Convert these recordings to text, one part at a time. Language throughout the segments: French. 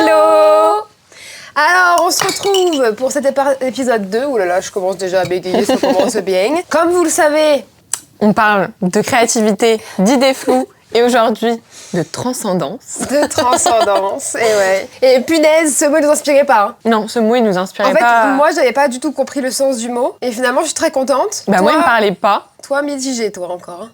Hello! Alors, on se retrouve pour cet épisode 2. Ouh là là, je commence déjà à bégayer, ça commence bien. Comme vous le savez, on parle de créativité, d'idées floues et aujourd'hui de transcendance. De transcendance, et ouais. Et punaise, ce mot ne nous inspirait pas. Hein. Non, ce mot, il nous inspirait pas. En fait, moi, j'avais pas du tout compris le sens du mot. Et finalement, je suis très contente. Bah, moi, il me parlait pas. Toi, mitigé, toi, encore. Hein.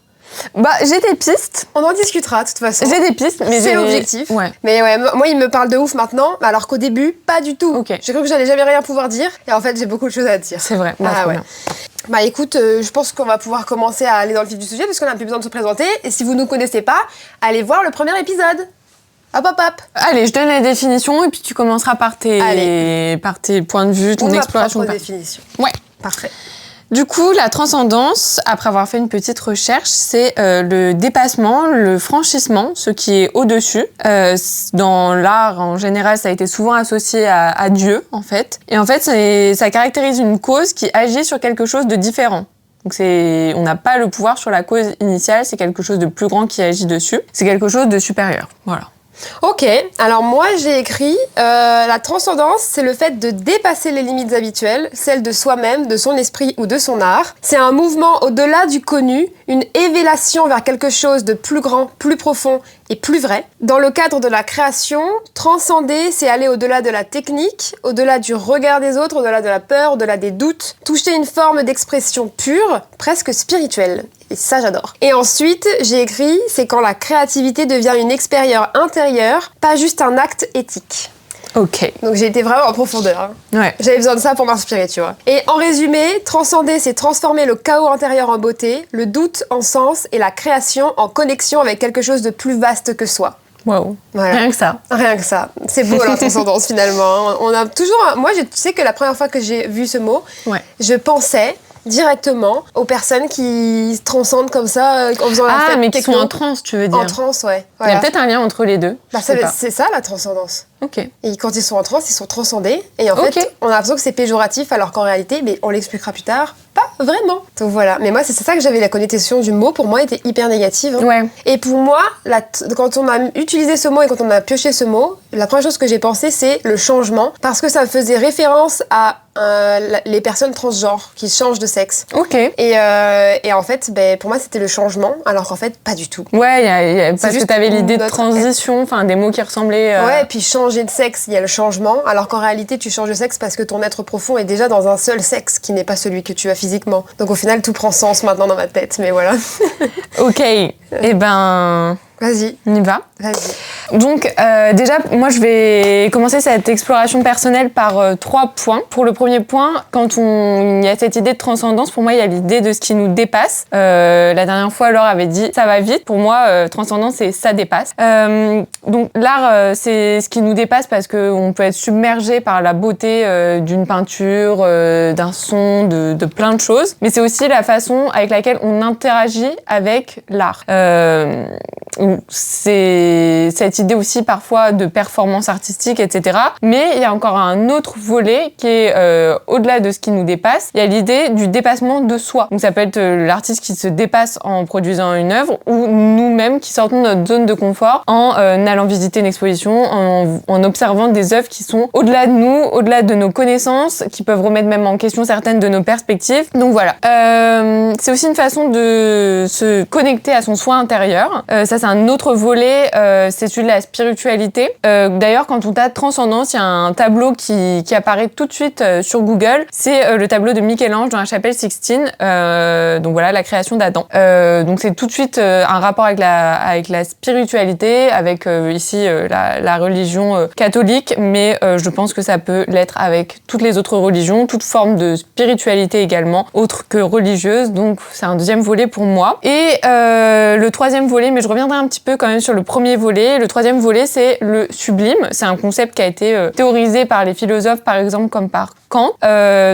Bah, j'ai des pistes. On en discutera, de toute façon. J'ai des pistes, mais c'est l'objectif. Ouais. Mais ouais, moi, il me parle de ouf maintenant, alors qu'au début, pas du tout. Okay. J'ai cru que j'allais jamais rien pouvoir dire, et en fait, j'ai beaucoup de choses à dire. C'est vrai. Bah, ouais. Bah écoute, je pense qu'on va pouvoir commencer à aller dans le vif du sujet, parce qu'on n'a plus besoin de se présenter. Et si vous ne nous connaissez pas, allez voir le premier épisode. Hop, hop, hop. Allez, je donne la définition, et puis tu commenceras par tes points de vue, ton exploration. Ma propre définition. Ouais. Parfait. Du coup, la transcendance, après avoir fait une petite recherche, c'est le dépassement, le franchissement, ce qui est au-dessus. Dans l'art, en général, ça a été souvent associé à Dieu, en fait. Et en fait, ça caractérise une cause qui agit sur quelque chose de différent. Donc on n'a pas le pouvoir sur la cause initiale, c'est quelque chose de plus grand qui agit dessus. C'est quelque chose de supérieur. Voilà. Ok, alors moi j'ai écrit la transcendance, c'est le fait de dépasser les limites habituelles, celles de soi-même, de son esprit ou de son art. C'est un mouvement au-delà du connu, une élévation vers quelque chose de plus grand, plus profond et plus vrai. Dans le cadre de la création, transcender, c'est aller au-delà de la technique, au-delà du regard des autres, au-delà de la peur, au-delà des doutes, toucher une forme d'expression pure, presque spirituelle. Et ça, j'adore. Et ensuite, j'ai écrit, c'est quand la créativité devient une expérience intérieure, pas juste un acte éthique. Ok. Donc j'ai été vraiment en profondeur. Hein. Ouais. J'avais besoin de ça pour m'inspirer, tu vois. Et en résumé, transcender, c'est transformer le chaos intérieur en beauté, le doute en sens et la création en connexion avec quelque chose de plus vaste que soi. Waouh. Voilà. Rien que ça. Rien que ça. C'est beau la transcendance finalement. On a toujours. Moi, je sais que la première fois que j'ai vu ce mot, je pensais directement aux personnes qui transcendent comme ça en faisant la fête. Ah, mais qui sont en transe, tu veux dire. En transe, ouais. Voilà. Il y a peut-être un lien entre les deux. Bah, c'est ça la transcendance. Ok. Et quand ils sont en transe, ils sont transcendés. Et en fait, on a l'impression que c'est péjoratif, alors qu'en réalité, mais on l'expliquera plus tard, pas vraiment. Donc voilà. Mais moi, c'est ça que j'avais, la connotation du mot, pour moi, était hyper négative. Hein. Ouais. Et pour moi, quand on a utilisé ce mot et quand on a pioché ce mot, la première chose que j'ai pensé, c'est le changement. Parce que ça faisait référence à les personnes transgenres qui changent de sexe. Ok. Et en fait, pour moi, c'était le changement, alors qu'en fait, pas du tout. Ouais, parce que t'avais l'idée de transition, enfin des mots qui ressemblaient. Ouais, et puis changer de sexe, il y a le changement, alors qu'en réalité, tu changes de sexe parce que ton être profond est déjà dans un seul sexe qui n'est pas celui que tu as physiquement. Donc au final, tout prend sens maintenant dans ma tête, mais voilà. Ok, eh ben... Vas-y. On y va. Vas-y. Donc, déjà, moi, je vais commencer cette exploration personnelle par 3 points. Pour le premier point, quand il y a cette idée de transcendance, pour moi, il y a l'idée de ce qui nous dépasse. La dernière fois, Laure avait dit « ça va vite ». Pour moi, transcendance, c'est « ça dépasse ». Donc, l'art, c'est ce qui nous dépasse parce qu'on peut être submergé par la beauté d'une peinture, d'un son, de plein de choses. Mais c'est aussi la façon avec laquelle on interagit avec l'art. C'est cette idée aussi parfois de performance artistique, etc. Mais il y a encore un autre volet qui est au-delà de ce qui nous dépasse. Il y a l'idée du dépassement de soi. Donc ça peut être l'artiste qui se dépasse en produisant une œuvre ou nous-mêmes qui sortons de notre zone de confort en allant visiter une exposition, en observant des œuvres qui sont au-delà de nous, au-delà de nos connaissances, qui peuvent remettre même en question certaines de nos perspectives. Donc voilà. C'est aussi une façon de se connecter à son soi intérieur. Ça, c'est un autre volet, c'est celui de la spiritualité. D'ailleurs, quand on tape transcendance, il y a un tableau qui apparaît tout de suite sur Google. C'est le tableau de Michel-Ange dans la chapelle Sixtine. Donc voilà, la création d'Adam. Donc c'est tout de suite un rapport avec la spiritualité, avec ici la religion catholique, mais je pense que ça peut l'être avec toutes les autres religions, toute forme de spiritualité également, autre que religieuse. Donc c'est un deuxième volet pour moi. Et le troisième volet, mais je reviendrai un petit peu quand même sur le premier volet. Le troisième volet, c'est le sublime. C'est un concept qui a été théorisé par les philosophes, par exemple, comme par Kant.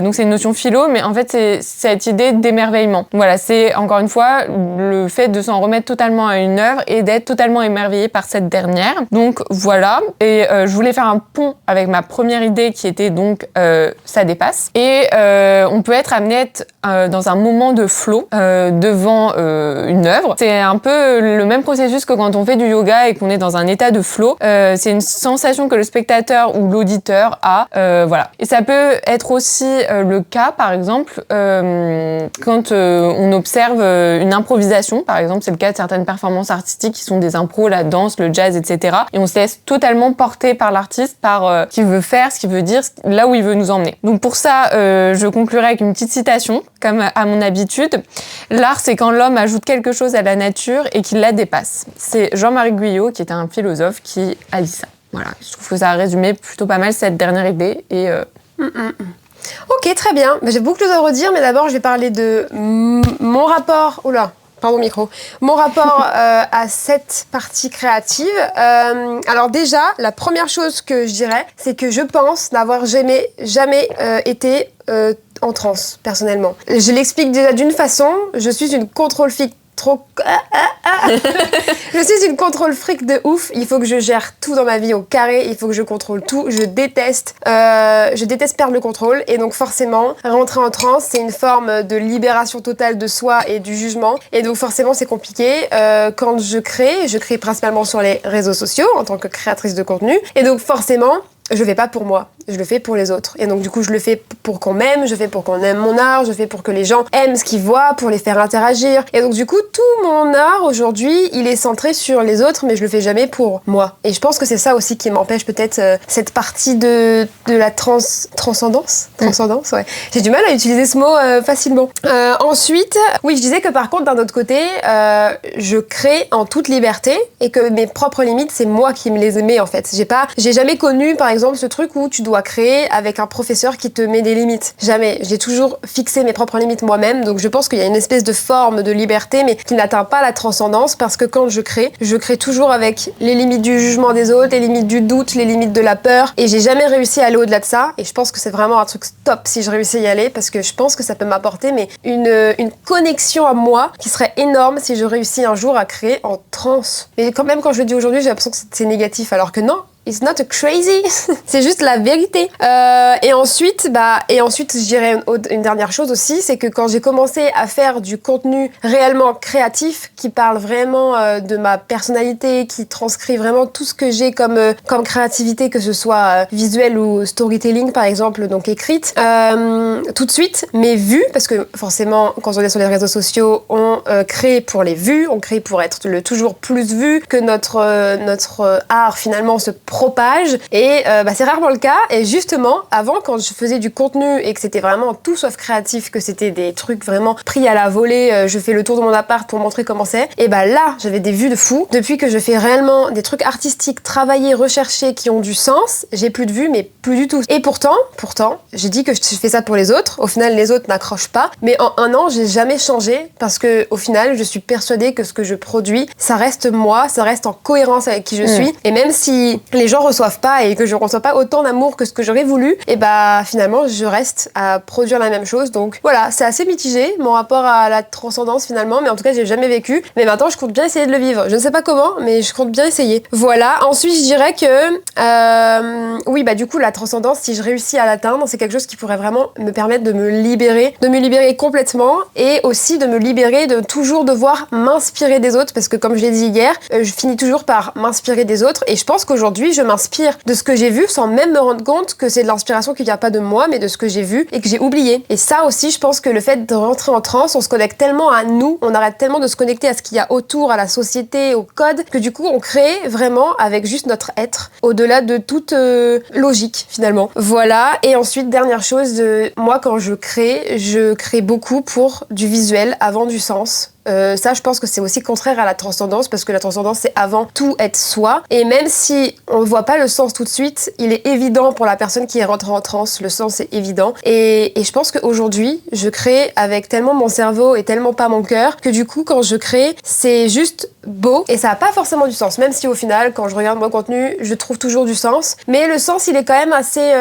Donc c'est une notion philo, mais en fait c'est cette idée d'émerveillement. Voilà, c'est encore une fois le fait de s'en remettre totalement à une œuvre et d'être totalement émerveillé par cette dernière. Donc voilà, et je voulais faire un pont avec ma première idée qui était donc ça dépasse. Et on peut être amené à être dans un moment de flow devant une œuvre. C'est un peu le même processus que quand on fait du yoga et qu'on est dans un état de flow. C'est une sensation que le spectateur ou l'auditeur a. Voilà. Et ça peut être aussi le cas, par exemple, quand on observe une improvisation. Par exemple, c'est le cas de certaines performances artistiques qui sont des impros, la danse, le jazz, etc. Et on se laisse totalement porter par l'artiste, par ce qu'il veut faire, ce qu'il veut dire, là où il veut nous emmener. Donc pour ça, je conclurai avec une petite citation, comme à mon habitude. L'art, c'est quand l'homme ajoute quelque chose à la nature et qu'il la dépasse. C'est Jean-Marie Guyot, qui est un philosophe, qui a dit ça. Voilà, je trouve que ça a résumé plutôt pas mal cette dernière idée. Et Ok, très bien. J'ai beaucoup de choses à redire, mais d'abord, je vais parler de mon rapport... Oula, pardon, micro. Mon rapport à cette partie créative. Alors déjà, la première chose que je dirais, c'est que je pense n'avoir jamais été en transe, personnellement. Je l'explique déjà d'une façon. Je suis une contrôle fric je suis une contrôle fric de ouf. Il faut que je gère tout dans ma vie au carré. Il faut que je contrôle tout. Je déteste perdre le contrôle. Et donc forcément, rentrer en transe, c'est une forme de libération totale de soi et du jugement. Et donc forcément, c'est compliqué. Quand je crée principalement sur les réseaux sociaux en tant que créatrice de contenu. Et donc forcément, je le fais pas pour moi, je le fais pour les autres. Et donc du coup, je le fais pour qu'on m'aime, je fais pour qu'on aime mon art, je fais pour que les gens aiment ce qu'ils voient, pour les faire interagir. Et donc du coup, tout mon art aujourd'hui, il est centré sur les autres, mais je le fais jamais pour moi. Et je pense que c'est ça aussi qui m'empêche peut-être cette partie de la transcendance. Transcendance, ouais. J'ai du mal à utiliser ce mot facilement. Ensuite, oui, je disais que par contre, d'un autre côté, je crée en toute liberté et que mes propres limites, c'est moi qui me les mets en fait. J'ai jamais connu, par exemple, ce truc où tu dois créer avec un professeur qui te met des limites. Jamais. J'ai toujours fixé mes propres limites moi-même, donc je pense qu'il y a une espèce de forme de liberté, mais qui n'atteint pas la transcendance, parce que quand je crée toujours avec les limites du jugement des autres, les limites du doute, les limites de la peur, et j'ai jamais réussi à aller au-delà de ça, et je pense que c'est vraiment un truc top si je réussis à y aller, parce que je pense que ça peut m'apporter une connexion à moi qui serait énorme si je réussis un jour à créer en transe. Mais quand même, quand je le dis aujourd'hui, j'ai l'impression que c'est négatif, alors que non. It's not a crazy, c'est juste la vérité. Et ensuite, je dirais une dernière chose aussi, c'est que quand j'ai commencé à faire du contenu réellement créatif, qui parle vraiment de ma personnalité, qui transcrit vraiment tout ce que j'ai comme créativité, que ce soit visuel ou storytelling par exemple, donc écrite, tout de suite, mes vues, parce que forcément, quand on est sur les réseaux sociaux, on crée pour les vues, on crée pour être le toujours plus vu, que notre art finalement se propage, et c'est rarement le cas. Et justement, avant, quand je faisais du contenu et que c'était vraiment tout sauf créatif, que c'était des trucs vraiment pris à la volée, je fais le tour de mon appart pour montrer comment c'est, et là, j'avais des vues de fou. Depuis que je fais réellement des trucs artistiques, travaillés, recherchés, qui ont du sens, j'ai plus de vues, mais plus du tout. Et pourtant, j'ai dit que je fais ça pour les autres. Au final, les autres n'accrochent pas. Mais en un an, j'ai jamais changé, parce que au final, je suis persuadée que ce que je produis, ça reste moi, ça reste en cohérence avec qui je suis. Et même si les gens reçoivent pas et que je reçois pas autant d'amour que ce que j'aurais voulu, et finalement je reste à produire la même chose. Donc voilà, c'est assez mitigé mon rapport à la transcendance finalement, mais en tout cas j'ai jamais vécu. Mais maintenant je compte bien essayer de le vivre. Je ne sais pas comment, mais je compte bien essayer. Voilà. Ensuite je dirais que du coup la transcendance, si je réussis à l'atteindre, c'est quelque chose qui pourrait vraiment me permettre de me libérer complètement, et aussi de me libérer de toujours devoir m'inspirer des autres, parce que comme je l'ai dit hier, je finis toujours par m'inspirer des autres, et je pense qu'aujourd'hui je m'inspire de ce que j'ai vu sans même me rendre compte que c'est de l'inspiration qui vient pas de moi, mais de ce que j'ai vu et que j'ai oublié. Et ça aussi, je pense que le fait de rentrer en transe, on se connecte tellement à nous, on arrête tellement de se connecter à ce qu'il y a autour, à la société, au code, que du coup on crée vraiment avec juste notre être, au-delà de toute logique finalement. Voilà. Et ensuite, dernière chose, moi quand je crée beaucoup pour du visuel avant du sens. Ça, je pense que c'est aussi contraire à la transcendance, parce que la transcendance, c'est avant tout être soi. Et même si on ne voit pas le sens tout de suite, il est évident pour la personne qui est rentrée en transe, le sens est évident. Et je pense qu'aujourd'hui, je crée avec tellement mon cerveau et tellement pas mon cœur, que du coup, quand je crée, c'est juste beau et ça a pas forcément du sens, même si au final quand je regarde mon contenu je trouve toujours du sens, mais le sens il est quand même assez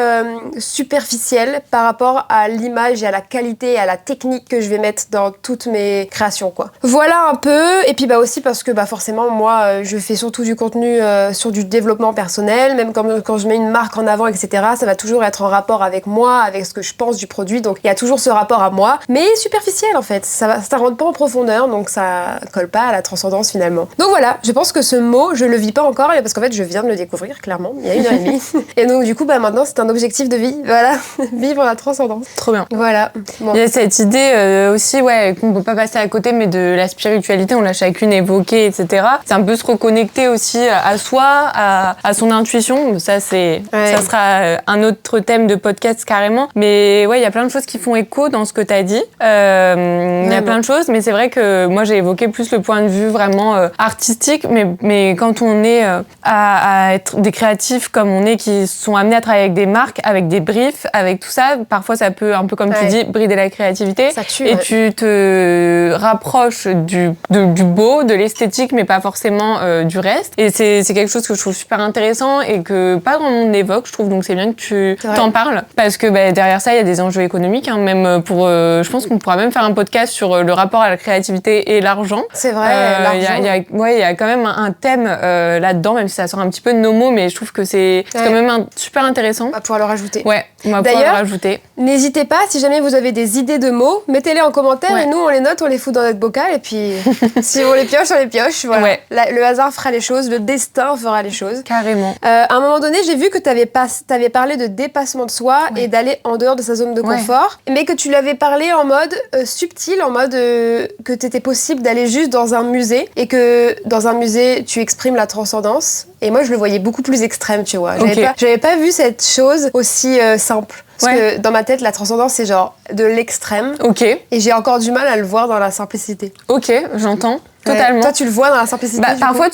superficiel par rapport à l'image et à la qualité et à la technique que je vais mettre dans toutes mes créations quoi. Voilà un peu, et puis aussi parce que forcément moi je fais surtout du contenu sur du développement personnel, même quand je mets une marque en avant etc, ça va toujours être en rapport avec moi, avec ce que je pense du produit, donc il y a toujours ce rapport à moi, mais superficiel en fait, ça rentre pas en profondeur, donc ça colle pas à la transcendance finalement. Donc voilà, je pense que ce mot, je le vis pas encore, parce qu'en fait, je viens de le découvrir, clairement, il y a 1 heure et demie. Et donc, du coup, maintenant, c'est un objectif de vie. Voilà, vivre la transcendance. Trop bien. Voilà. Bon. Il y a cette idée aussi, qu'on peut pas passer à côté, mais de la spiritualité, on l'a chacune évoquée, etc. C'est un peu se reconnecter aussi à soi, à son intuition. Ça sera un autre thème de podcast carrément. Mais il y a plein de choses qui font écho dans ce que t'as dit. Il y a plein de choses, mais c'est vrai que moi, j'ai évoqué plus le point de vue vraiment artistique, mais quand on est à être des créatifs comme on est, qui sont amenés à travailler avec des marques, avec des briefs, avec tout ça, parfois ça peut un peu comme tu dis brider la créativité, ça tue, et tu te rapproches du beau, de l'esthétique, mais pas forcément du reste, et c'est quelque chose que je trouve super intéressant et que pas grand monde évoque, je trouve, donc c'est bien que tu t'en parles, parce que derrière ça il y a des enjeux économiques, même pour je pense qu'on pourra même faire un podcast sur le rapport à la créativité et l'argent. C'est vrai, l'argent. Il y a quand même un thème là-dedans, même si ça sort un petit peu de nos mots, mais je trouve que c'est quand même super intéressant. On va pouvoir le rajouter. Ouais, on va pouvoir le rajouter. N'hésitez pas, si jamais vous avez des idées de mots, mettez-les en commentaire et nous on les note, on les fout dans notre bocal et puis si on les pioche, on les pioche. Voilà. Ouais. Le hasard fera les choses, le destin fera les choses. Carrément. À un moment donné, j'ai vu que t'avais parlé de dépassement de soi et d'aller en dehors de sa zone de confort, mais que tu l'avais parlé en mode subtil, en mode que t'étais possible d'aller juste dans un musée et que dans un musée, tu exprimes la transcendance. Et moi, je le voyais beaucoup plus extrême, tu vois. J'avais pas vu cette chose aussi simple. Parce que dans ma tête, la transcendance, c'est genre de l'extrême. Ok. Et j'ai encore du mal à le voir dans la simplicité. Ok, j'entends. Totalement. Toi, tu le vois dans la simplicité. Parfois,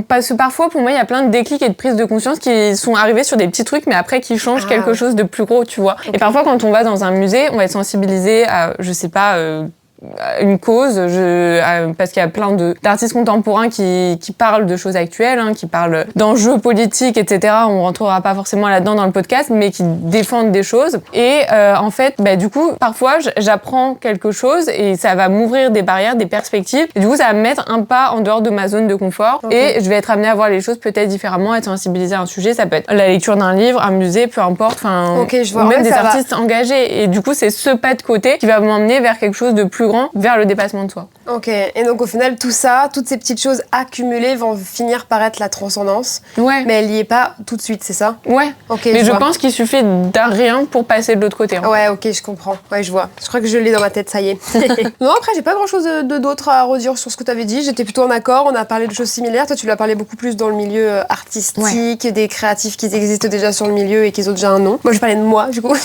parce que parfois, pour moi, il y a plein de déclics et de prises de conscience qui sont arrivés sur des petits trucs, mais après qui changent quelque chose de plus gros, tu vois. Et parfois, quand on va dans un musée, on va être sensibilisé à, je sais pas, une cause, parce qu'il y a plein d'artistes contemporains qui parlent de choses actuelles, qui parlent d'enjeux politiques, etc. On rentrera pas forcément là-dedans dans le podcast, mais qui défendent des choses. Et en fait, du coup, parfois, j'apprends quelque chose et ça va m'ouvrir des barrières, des perspectives. Et du coup, ça va me mettre un pas en dehors de ma zone de confort. Et je vais être amenée à voir les choses peut-être différemment, être sensibilisée à un sujet. Ça peut être la lecture d'un livre, un musée, peu importe. Je vois. Ou même des artistes engagés. Et du coup, c'est ce pas de côté qui va m'emmener vers quelque chose de plus grand, vers le dépassement de soi. Ok, et donc au final, tout ça, toutes ces petites choses accumulées vont finir par être la transcendance. Ouais. Mais elle y est pas tout de suite, c'est ça? Ouais. Ok. Mais je pense qu'il suffit d'un rien pour passer de l'autre côté. Ouais, ok, je comprends. Ouais, je vois. Je crois que je l'ai dans ma tête, ça y est. Non, après, j'ai pas grand chose d'autre à redire sur ce que tu avais dit. J'étais plutôt en accord, on a parlé de choses similaires. Toi, tu l'as parlé beaucoup plus dans le milieu artistique, des créatifs qui existent déjà sur le milieu et qui ont déjà un nom. Moi, je parlais de moi, du coup.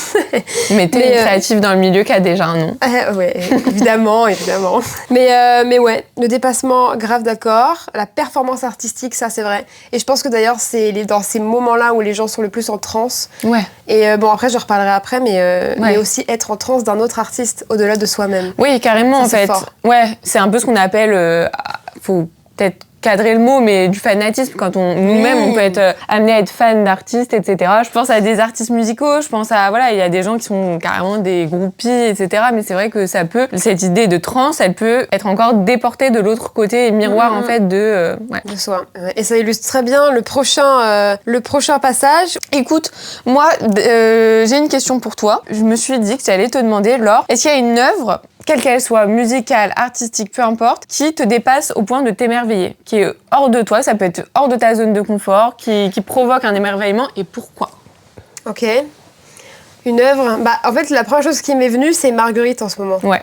Mais t'es une créative dans le milieu qui a déjà un nom. Ouais, évidemment, évidemment. Mais ouais, le dépassement, grave d'accord. La performance artistique, ça c'est vrai. Et je pense que d'ailleurs, c'est dans ces moments-là où les gens sont le plus en transe. Ouais. Et bon, après, je reparlerai après, mais aussi être en transe d'un autre artiste au-delà de soi-même. Oui, carrément, ça, en fait. Fort. Ouais, c'est un peu ce qu'on appelle, faut peut-être cadrer le mot, mais du fanatisme, quand nous-mêmes, on peut être amené à être fan d'artistes, etc. Je pense à des artistes musicaux, je pense à, il y a des gens qui sont carrément des groupies, etc. Mais c'est vrai que cette idée de transe, elle peut être encore déportée de l'autre côté, et miroir, en fait, de soi. Et ça illustre très bien le prochain passage. Écoute, moi, j'ai une question pour toi. Je me suis dit que j'allais te demander, Laure, est-ce qu'il y a une œuvre, quelle qu'elle soit, musicale, artistique, peu importe, qui te dépasse au point de t'émerveiller, qui est hors de toi, ça peut être hors de ta zone de confort, qui provoque un émerveillement, et pourquoi? Ok. Une œuvre... en fait, la première chose qui m'est venue, c'est Marguerite en ce moment. Ouais.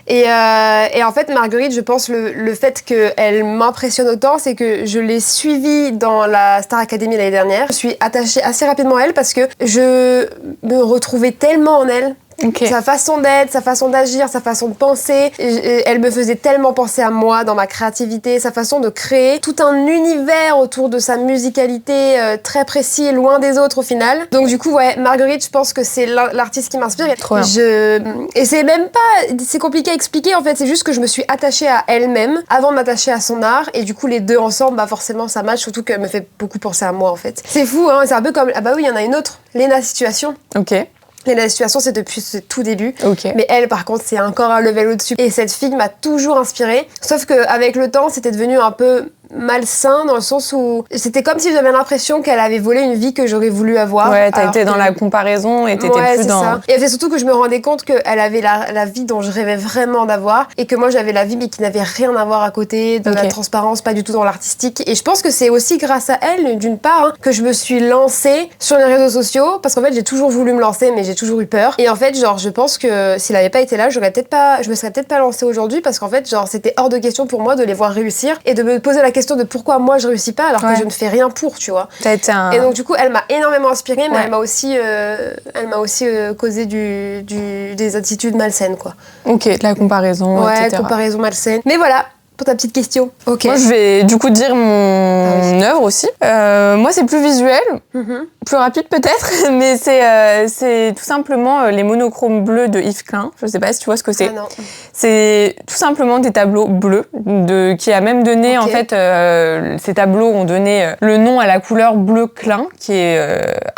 Et en fait, Marguerite, je pense le fait qu'elle m'impressionne autant, c'est que je l'ai suivie dans la Star Academy l'année dernière. Je suis attachée assez rapidement à elle parce que je me retrouvais tellement en elle, Ok. Sa façon d'être, sa façon d'agir, sa façon de penser, elle me faisait tellement penser à moi dans ma créativité, sa façon de créer tout un univers autour de sa musicalité très précis, loin des autres au final. Donc du coup, ouais, Marguerite, je pense que c'est l'artiste qui m'inspire. Trop bien. Et c'est même pas... C'est compliqué à expliquer, en fait, c'est juste que je me suis attachée à elle-même avant de m'attacher à son art, et du coup, les deux ensemble, bah forcément, ça match, surtout qu'elle me fait beaucoup penser à moi, en fait. C'est fou, hein, c'est un peu comme... Ah bah oui, il y en a une autre, Léna Situation. Ok. Et la situation, c'est depuis ce tout début. Ok. Mais elle, par contre, c'est encore un level au-dessus. Et cette fille m'a toujours inspirée. Sauf qu'avec le temps, c'était devenu un peu malsain dans le sens où c'était comme si j'avais l'impression qu'elle avait volé une vie que j'aurais voulu avoir. Ouais, t'as été dans la comparaison et t'étais plus dans... Ça. Et c'est surtout que je me rendais compte qu'elle avait la vie dont je rêvais vraiment d'avoir et que moi j'avais la vie mais qui n'avait rien à voir à côté, de la transparence, pas du tout dans l'artistique. Et je pense que c'est aussi grâce à elle, d'une part, hein, que je me suis lancée sur les réseaux sociaux parce qu'en fait j'ai toujours voulu me lancer mais j'ai toujours eu peur. Et en fait, genre, je pense que s'il avait pas été là, je me serais peut-être pas lancée aujourd'hui parce qu'en fait, genre, c'était hors de question pour moi de les voir réussir et de me poser la question de pourquoi moi je réussis pas alors que je ne fais rien pour, tu vois. Et donc du coup, elle m'a énormément inspirée, mais elle m'a aussi causé des attitudes malsaines, quoi. Ok, de la comparaison, ouais, etc. comparaison malsaine. Mais voilà. Pour ta petite question. Ok. Moi, je vais du coup dire mon œuvre aussi. Moi, c'est plus visuel, plus rapide peut-être, mais c'est tout simplement les monochromes bleus de Yves Klein. Je sais pas si tu vois ce que c'est. Ah non. C'est tout simplement des tableaux bleus, qui a même donné, en fait, ces tableaux ont donné le nom à la couleur bleu Klein, qui est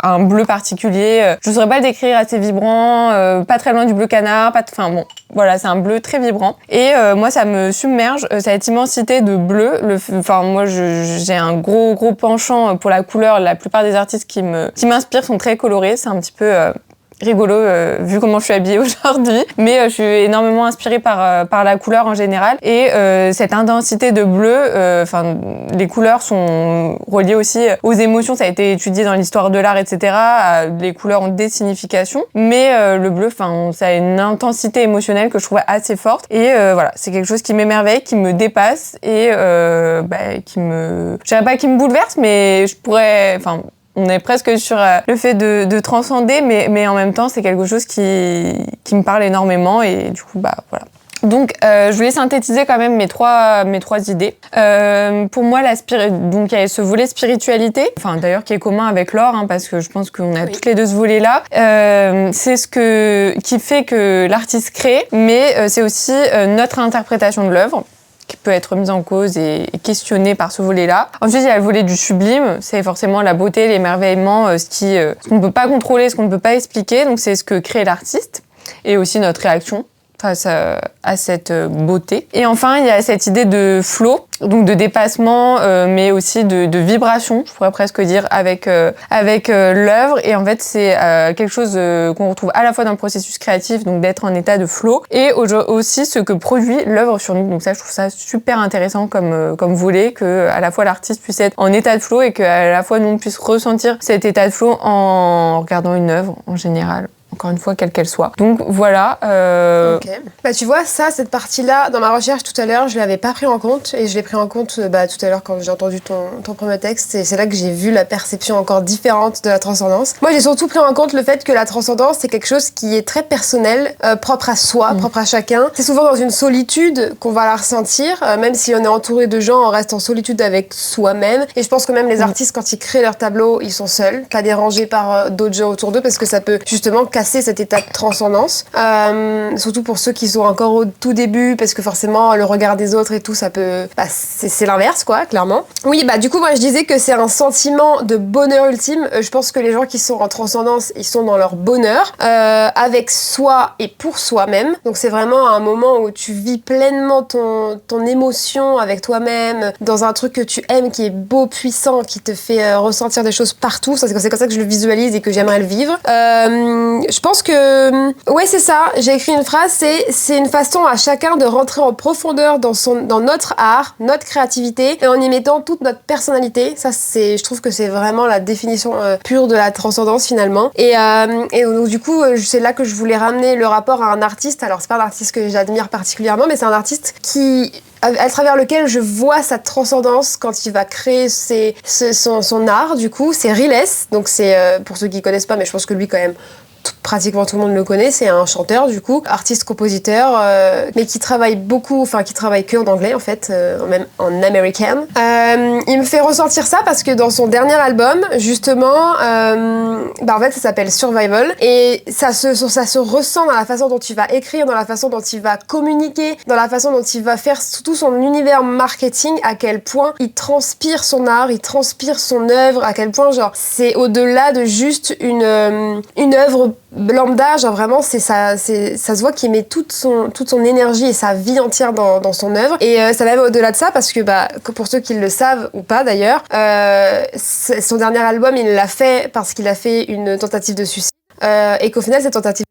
un bleu particulier. Je saurais pas le décrire, assez vibrant, pas très loin du bleu canard, enfin bon, voilà, c'est un bleu très vibrant. Et moi, ça me submerge, cette immensité de bleu. Enfin, moi, j'ai un gros penchant pour la couleur. La plupart des artistes qui m'inspirent sont très colorés. C'est un petit peu rigolo vu comment je suis habillée aujourd'hui, mais je suis énormément inspirée par la couleur en général et cette intensité de bleu, enfin les couleurs sont reliées aussi aux émotions, ça a été étudié dans l'histoire de l'art, etc. Les couleurs ont des significations, mais le bleu, enfin ça a une intensité émotionnelle que je trouve assez forte et voilà, c'est quelque chose qui m'émerveille, qui me dépasse et qui me, je dirais pas qui me bouleverse, mais je pourrais, enfin on est presque sur le fait de transcender, mais en même temps, c'est quelque chose qui me parle énormément et du coup, bah voilà. Donc, je voulais synthétiser quand même mes trois idées. Pour moi, donc il y a ce volet spiritualité, enfin d'ailleurs qui est commun avec Laure, hein, parce que je pense qu'on a toutes les deux ce volet-là. C'est qui fait que l'artiste crée, mais c'est aussi notre interprétation de l'œuvre qui peut être mise en cause et questionnée par ce volet-là. Ensuite, il y a le volet du sublime, c'est forcément la beauté, l'émerveillement, ce qu'on ne peut pas contrôler, ce qu'on ne peut pas expliquer, donc c'est ce que crée l'artiste, et aussi notre réaction face à cette beauté. Et enfin, il y a cette idée de flow, donc de dépassement, mais aussi de vibration, je pourrais presque dire, avec l'œuvre. Et en fait, c'est quelque chose qu'on retrouve à la fois dans le processus créatif, donc d'être en état de flow, et aussi ce que produit l'œuvre sur nous. Donc ça, je trouve ça super intéressant comme volet, que à la fois l'artiste puisse être en état de flow et qu'à la fois nous on puisse ressentir cet état de flow en regardant une œuvre en général. Encore une fois, quelle qu'elle soit. Donc voilà. Ok. Bah tu vois, cette partie-là, dans ma recherche tout à l'heure, je l'avais pas pris en compte et je l'ai pris en compte tout à l'heure quand j'ai entendu ton premier texte et c'est là que j'ai vu la perception encore différente de la transcendance. Moi, j'ai surtout pris en compte le fait que la transcendance, c'est quelque chose qui est très personnel, propre à soi, propre à chacun. C'est souvent dans une solitude qu'on va la ressentir, même si on est entouré de gens, on reste en solitude avec soi-même. Et je pense que même les artistes, quand ils créent leur tableau, ils sont seuls, pas dérangés par d'autres gens autour d'eux parce que ça peut justement casser cet état de transcendance, surtout pour ceux qui sont encore au tout début parce que forcément le regard des autres et tout ça peut, c'est l'inverse quoi, clairement. Oui, du coup moi je disais que c'est un sentiment de bonheur ultime. Je pense que les gens qui sont en transcendance, ils sont dans leur bonheur avec soi et pour soi-même, donc c'est vraiment un moment où tu vis pleinement ton émotion avec toi-même dans un truc que tu aimes, qui est beau, puissant, qui te fait ressentir des choses partout. C'est comme ça que je le visualise et que j'aimerais le vivre. Je pense que... Ouais, c'est ça. J'ai écrit une phrase, c'est une façon à chacun de rentrer en profondeur dans notre art, notre créativité, et en y mettant toute notre personnalité. Ça, je trouve que c'est vraiment la définition pure de la transcendance, finalement. Et donc, du coup, c'est là que je voulais ramener le rapport à un artiste. Alors, c'est pas un artiste que j'admire particulièrement, mais c'est un artiste à travers lequel je vois sa transcendance quand il va créer son art, du coup. C'est Riles. Donc, c'est, pour ceux qui connaissent pas, mais je pense que lui, quand même, pratiquement tout le monde le connaît, c'est un chanteur du coup, artiste-compositeur, mais qui travaille beaucoup, enfin qui travaille que en anglais en fait, même en American. Il me fait ressentir ça parce que dans son dernier album, justement, en fait ça s'appelle Survival, et ça se ressent dans la façon dont il va écrire, dans la façon dont il va communiquer, dans la façon dont il va faire tout son univers marketing, à quel point il transpire son art, il transpire son œuvre, à quel point genre c'est au-delà de juste une œuvre lambda, genre vraiment ça se voit qu'il met toute son énergie et sa vie entière dans son œuvre, et ça va même au-delà de ça parce que pour ceux qui le savent ou pas d'ailleurs, son dernier album il l'a fait parce qu'il a fait une tentative de suicide, et qu'au final cette tentative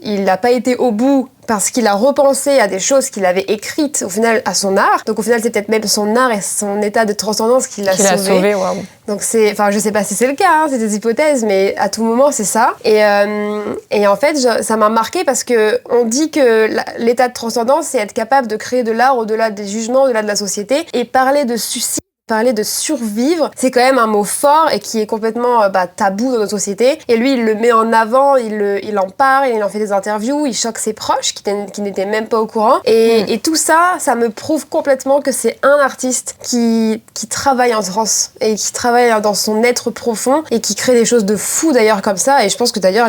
il n'a pas été au bout parce qu'il a repensé à des choses qu'il avait écrites au final à son art. Donc au final c'est peut-être même son art et son état de transcendance qui l'a sauvé. Wow. Donc je sais pas si c'est le cas, hein, c'est des hypothèses, mais à tout moment c'est ça. Et en fait ça m'a marqué parce que on dit que l'état de transcendance c'est être capable de créer de l'art au-delà des jugements, au-delà de la société, et parler de suicide, parler de survivre, c'est quand même un mot fort et qui est complètement tabou dans notre société. Et lui, il le met en avant, il en parle, il en fait des interviews, il choque ses proches qui n'étaient même pas au courant. Et tout ça, ça me prouve complètement que c'est un artiste qui travaille en transe et qui travaille dans son être profond et qui crée des choses de fou d'ailleurs comme ça. Et je pense que d'ailleurs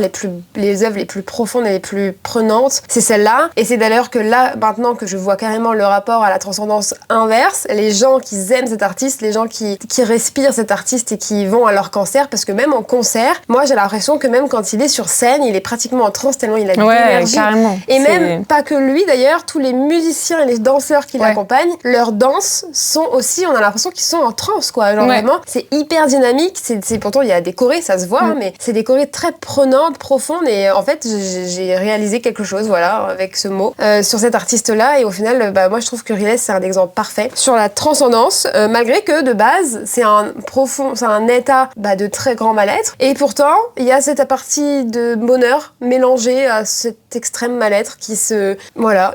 les œuvres les plus profondes et les plus prenantes, c'est celle-là. Et c'est d'ailleurs que là, maintenant que je vois carrément le rapport à la transcendance inverse, les gens qui aiment cet artiste, les gens qui respirent cet artiste et qui vont à leur concert, parce que même en concert, moi j'ai l'impression que même quand il est sur scène, il est pratiquement en transe tellement il a de l'énergie. Carrément. Et même pas que lui d'ailleurs, tous les musiciens et les danseurs qui l'accompagnent, leurs danses sont aussi, on a l'impression qu'ils sont en transe quoi. Genre vraiment, c'est hyper dynamique, c'est pourtant il y a des chorés, ça se voit, mais c'est des chorés très prenantes, profondes, et en fait j'ai réalisé quelque chose voilà avec ce mot sur cet artiste là, et au final moi je trouve que Riles c'est un exemple parfait sur la transcendance, malgré que de base c'est un état de très grand mal-être, et pourtant il y a cette partie de bonheur mélangée à cet extrême mal-être qui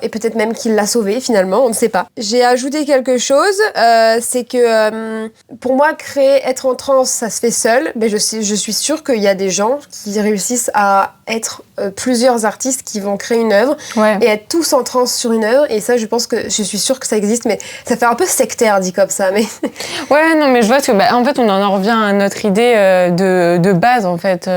et peut-être même qu'il l'a sauvé finalement, on ne sait pas. J'ai ajouté quelque chose, c'est que pour moi être en transe ça se fait seul, mais je suis sûre qu'il y a des gens qui réussissent à être plusieurs artistes qui vont créer une œuvre et être tous en transe sur une œuvre, et ça je suis sûre que ça existe, mais ça fait un peu sectaire dit comme ça, mais ouais, non, mais je vois que, en fait, on en revient à notre idée de base, en fait,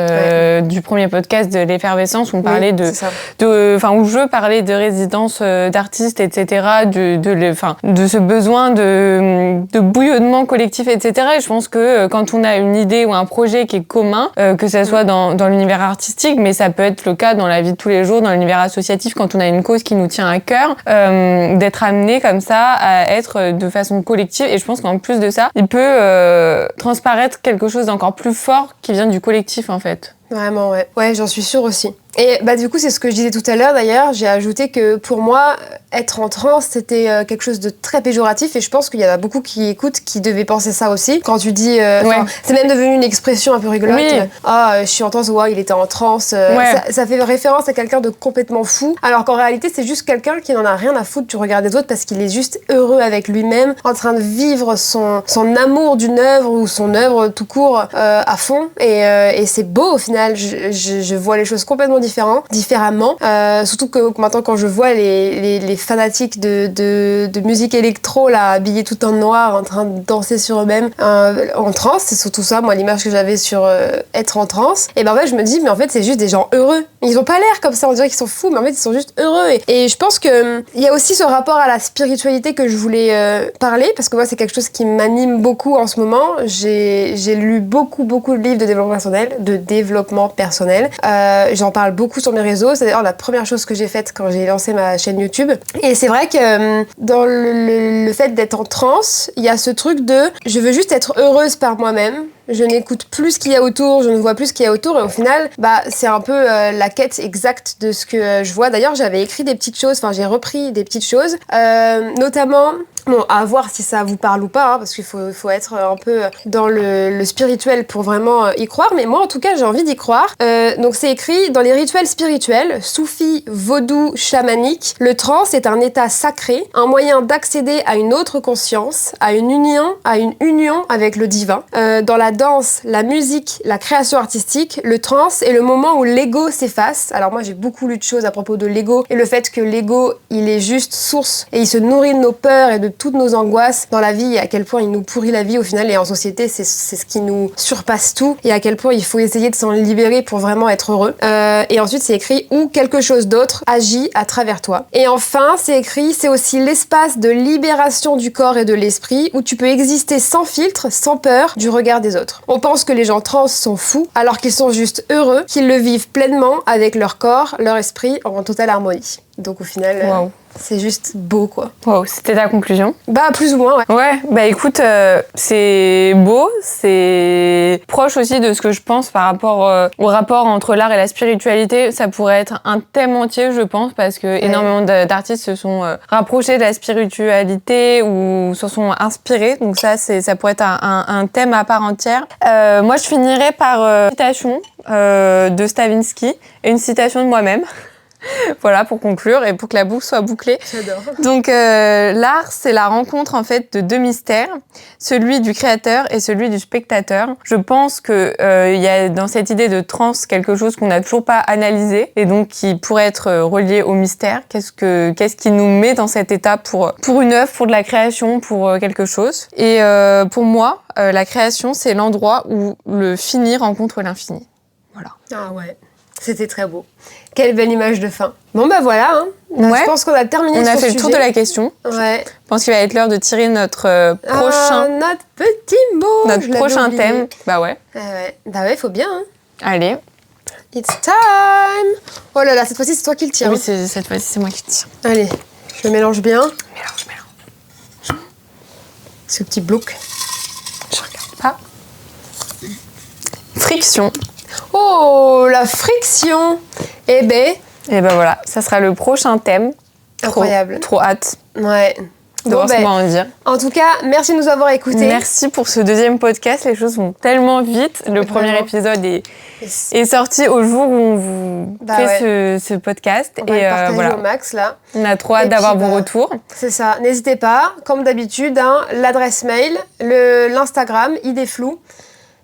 du premier podcast de l'effervescence, où on parlait où je parlais de résidence d'artistes, etc., de ce besoin de bouillonnement collectif, etc. Et je pense que quand on a une idée ou un projet qui est commun, que ça soit dans l'univers artistique, mais ça peut être le cas dans la vie de tous les jours, dans l'univers associatif, quand on a une cause qui nous tient à cœur, d'être amené comme ça à être de façon collective. Et je pense qu'en plus de ça, il peut transparaître quelque chose d'encore plus fort qui vient du collectif en fait. Vraiment, ouais. Ouais, j'en suis sûre aussi. Et du coup, c'est ce que je disais tout à l'heure d'ailleurs, j'ai ajouté que pour moi, être en transe, c'était quelque chose de très péjoratif, et je pense qu'il y en a beaucoup qui écoutent qui devaient penser ça aussi. Quand tu dis... c'est même devenu une expression un peu rigolote. Oui. Je suis en transe, il était en transe. Ça fait référence à quelqu'un de complètement fou, alors qu'en réalité, c'est juste quelqu'un qui n'en a rien à foutre du regard des autres parce qu'il est juste heureux avec lui-même, en train de vivre son amour d'une œuvre ou son œuvre tout court à fond. Et c'est beau au final, je vois les choses complètement différemment, surtout que maintenant quand je vois les fanatiques de musique électro là, habillés tout en noir en train de danser sur eux-mêmes en transe, c'est surtout ça moi l'image que j'avais sur être en transe, et en fait je me dis mais en fait c'est juste des gens heureux, ils ont pas l'air comme ça, on dirait qu'ils sont fous, mais en fait ils sont juste heureux, et je pense que il y a aussi ce rapport à la spiritualité que je voulais parler, parce que moi c'est quelque chose qui m'anime beaucoup en ce moment. J'ai lu beaucoup de livres de développement personnel, j'en parle beaucoup sur mes réseaux, c'est d'ailleurs la première chose que j'ai faite quand j'ai lancé ma chaîne YouTube. Et c'est vrai que dans le fait d'être en transe, il y a ce truc de je veux juste être heureuse par moi-même, je n'écoute plus ce qu'il y a autour, je ne vois plus ce qu'il y a autour, et au final, c'est un peu la quête exacte de ce que je vois. D'ailleurs, j'avais écrit des petites choses, j'ai repris des petites choses, notamment Bon, à voir si ça vous parle ou pas, hein, parce qu'il faut être un peu dans le spirituel pour vraiment y croire, mais moi en tout cas j'ai envie d'y croire. Donc c'est écrit dans les rituels spirituels, soufis, vaudou, chamaniques, le trance est un état sacré, un moyen d'accéder à une autre conscience, à une union avec le divin. Dans la danse, la musique, la création artistique, le trance est le moment où l'ego s'efface. Alors moi j'ai beaucoup lu de choses à propos de l'ego et le fait que l'ego il est juste source et il se nourrit de nos peurs et de toutes nos angoisses dans la vie et à quel point il nous pourrit la vie au final et en société c'est ce qui nous surpasse tout et à quel point il faut essayer de s'en libérer pour vraiment être heureux. Et ensuite c'est écrit ou quelque chose d'autre agit à travers toi. Et enfin c'est écrit c'est aussi l'espace de libération du corps et de l'esprit où tu peux exister sans filtre, sans peur du regard des autres. On pense que les gens trans sont fous alors qu'ils sont juste heureux, qu'ils le vivent pleinement avec leur corps, leur esprit en totale harmonie. Donc au final, c'est juste beau quoi. Wow, c'était ta conclusion? Bah plus ou moins, ouais. Ouais, bah écoute, c'est beau, c'est proche aussi de ce que je pense par rapport au rapport entre l'art et la spiritualité. Ça pourrait être un thème entier, je pense, parce que énormément d'artistes se sont rapprochés de la spiritualité ou se sont inspirés. Donc ça pourrait être un thème à part entière. Moi, je finirais par une citation de Stravinsky et une citation de moi-même. Voilà, pour conclure et pour que la boucle soit bouclée. J'adore. Donc, l'art, c'est la rencontre, en fait, de deux mystères, celui du créateur et celui du spectateur. Je pense que y a dans cette idée de trans quelque chose qu'on n'a toujours pas analysé et donc qui pourrait être relié au mystère. Qu'est-ce qui nous met dans cet état pour une œuvre, pour de la création, pour quelque chose. Et pour moi, la création, c'est l'endroit où le fini rencontre l'infini. Voilà. Ah ouais, c'était très beau. Quelle belle image de fin. Bon bah voilà, hein. Ouais. Je pense qu'on a terminé On sur a fait ce le tour sujet. de la question. Ouais. Je pense qu'il va être l'heure de tirer notre Notre petit mot. notre prochain thème. Bah ouais. Bah ouais, faut bien. Hein. Allez. It's time. Oh là là, cette fois-ci c'est toi qui le tires. Oui, cette fois-ci c'est moi qui tire. Allez, je le mélange bien. Mélange. Ce petit bloc. Je regarde pas. Friction. Oh, la friction. Eh ben. Et ben voilà, ça sera le prochain thème. Incroyable. Trop hâte Ouais. de voir ce qu'on va en dire. En tout cas, merci de nous avoir écoutés. Merci pour ce deuxième podcast. Les choses vont tellement vite. Le premier épisode est sorti au jour où on vous fait ce podcast. On va le partager au max là. On a trop hâte d'avoir vos retours. C'est ça. N'hésitez pas, comme d'habitude, hein, l'adresse mail, l'Instagram, idéflou.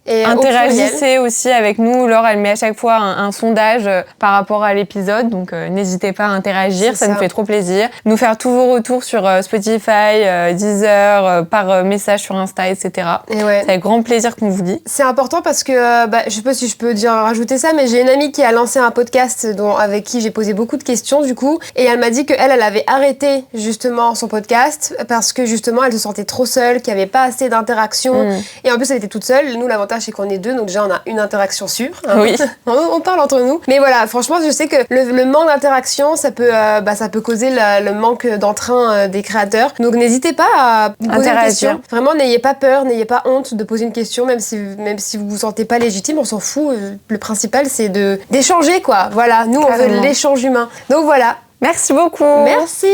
Et interagissez aussi avec nous. Laure, elle met à chaque fois un sondage par rapport à l'épisode. Donc, n'hésitez pas à interagir. Ça nous fait trop plaisir. Nous faire tous vos retours sur Spotify, Deezer, par message sur Insta, etc. Et ouais. C'est avec grand plaisir qu'on vous dit. C'est important parce que, je sais pas si je peux rajouter ça, mais j'ai une amie qui a lancé un podcast avec qui j'ai posé beaucoup de questions, du coup. Et elle m'a dit qu'elle avait arrêté, justement, son podcast parce que, justement, elle se sentait trop seule, qu'il n'y avait pas assez d'interaction. Et en plus, elle était toute seule. Nous, l'avantage, c'est qu'on est deux, donc déjà on a une interaction sûre. Hein. Oui. On parle entre nous. Mais voilà, franchement, je sais que le manque d'interaction, ça peut causer le manque d'entrain des créateurs. Donc n'hésitez pas à poser une question. Vraiment, n'ayez pas peur, n'ayez pas honte de poser une question, même si vous vous sentez pas légitime, on s'en fout. Le principal, c'est d'échanger, quoi. Voilà, nous, on veut l'échange humain. Donc voilà. Merci beaucoup. Merci.